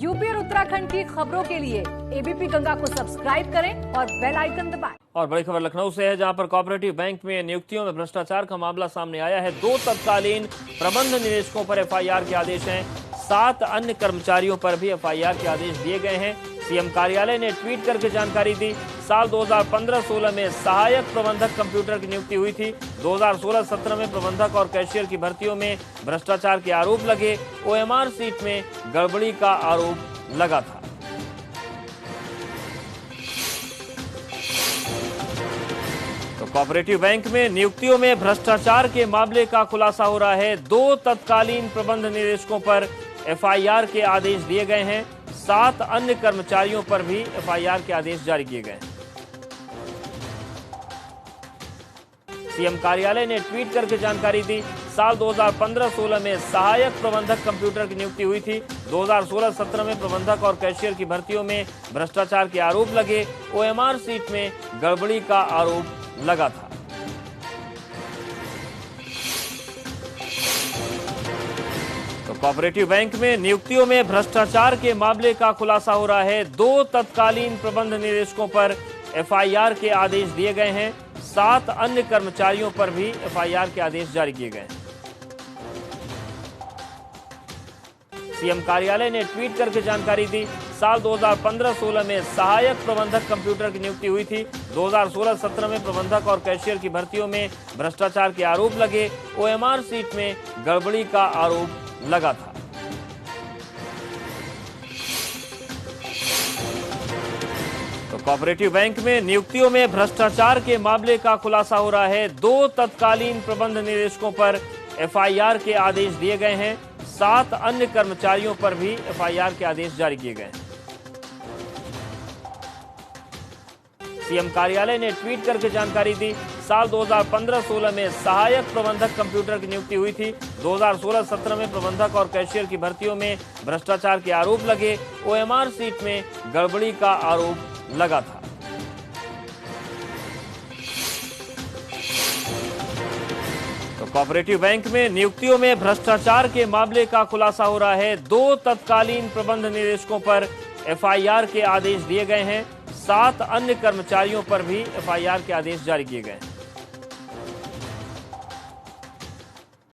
UP और उत्तराखंड की खबरों के लिए एबीपी गंगा को सब्सक्राइब करें और बेल आइकन दबाएं। और बड़ी खबर लखनऊ से है, जहां पर कोऑपरेटिव बैंक में नियुक्तियों में भ्रष्टाचार का मामला सामने आया है। 2 तत्कालीन प्रबंध निदेशकों पर एफआईआर के आदेश हैं। 7 अन्य कर्मचारियों पर भी एफआईआर के आदेश दिए गए हैं। सीएम कार्यालय ने ट्वीट करके जानकारी दी। साल 2015-16 में सहायक प्रबंधक कंप्यूटर की नियुक्ति हुई थी। 2016-17 में प्रबंधक और कैशियर की भर्तियों में भ्रष्टाचार के आरोप लगे। ओएमआर सीट में गड़बड़ी का आरोप लगा था। तो कोऑपरेटिव बैंक में नियुक्तियों में भ्रष्टाचार के मामले का खुलासा हो रहा है। 2 तत्कालीन प्रबंध निदेशकों पर एफआईआर के आदेश दिए गए हैं। 7 अन्य कर्मचारियों पर भी एफआईआर के आदेश जारी किए गए हैं। सीएम कार्यालय ने ट्वीट करके जानकारी दी। साल 2015-16 में सहायक प्रबंधक कंप्यूटर की नियुक्ति हुई थी। 2016-17 में प्रबंधक और कैशियर की भर्तियों में भ्रष्टाचार के आरोप लगे। ओएमआर सीट में गड़बड़ी का आरोप लगा था। तो कोऑपरेटिव बैंक में नियुक्तियों में भ्रष्टाचार के मामले का खुलासा हो रहा है। 2 तत्कालीन प्रबंध निदेशकों पर एफआईआर के आदेश दिए गए हैं। 7 अन्य कर्मचारियों पर भी एफआईआर के आदेश जारी किए गए हैं। सीएम कार्यालय ने ट्वीट करके जानकारी दी। साल 2015-16 में सहायक प्रबंधक कंप्यूटर की नियुक्ति हुई थी। 2016-17 में प्रबंधक और कैशियर की भर्तियों में भ्रष्टाचार के आरोप लगे। ओएमआर सीट में गड़बड़ी का आरोप लगा था। तो कोऑपरेटिव बैंक में नियुक्तियों में भ्रष्टाचार के मामले का खुलासा हो रहा है। 2 तत्कालीन प्रबंध निदेशकों पर एफआईआर के आदेश दिए गए हैं। 7 अन्य कर्मचारियों पर भी एफआईआर के आदेश जारी किए गए हैं। सीएम कार्यालय ने ट्वीट करके जानकारी दी। साल 2015-16 में सहायक प्रबंधक कंप्यूटर की नियुक्ति हुई थी। 2016-17 में प्रबंधक और कैशियर की भर्तियों में भ्रष्टाचार के आरोप लगे। ओएमआर सीट में गड़बड़ी का आरोप लगा था। तो कोऑपरेटिव बैंक में नियुक्तियों में भ्रष्टाचार के मामले का खुलासा हो रहा है। 2 तत्कालीन प्रबंध निदेशकों पर एफआईआर के आदेश दिए गए हैं। 7 अन्य कर्मचारियों पर भी एफआईआर के आदेश जारी किए गए हैं।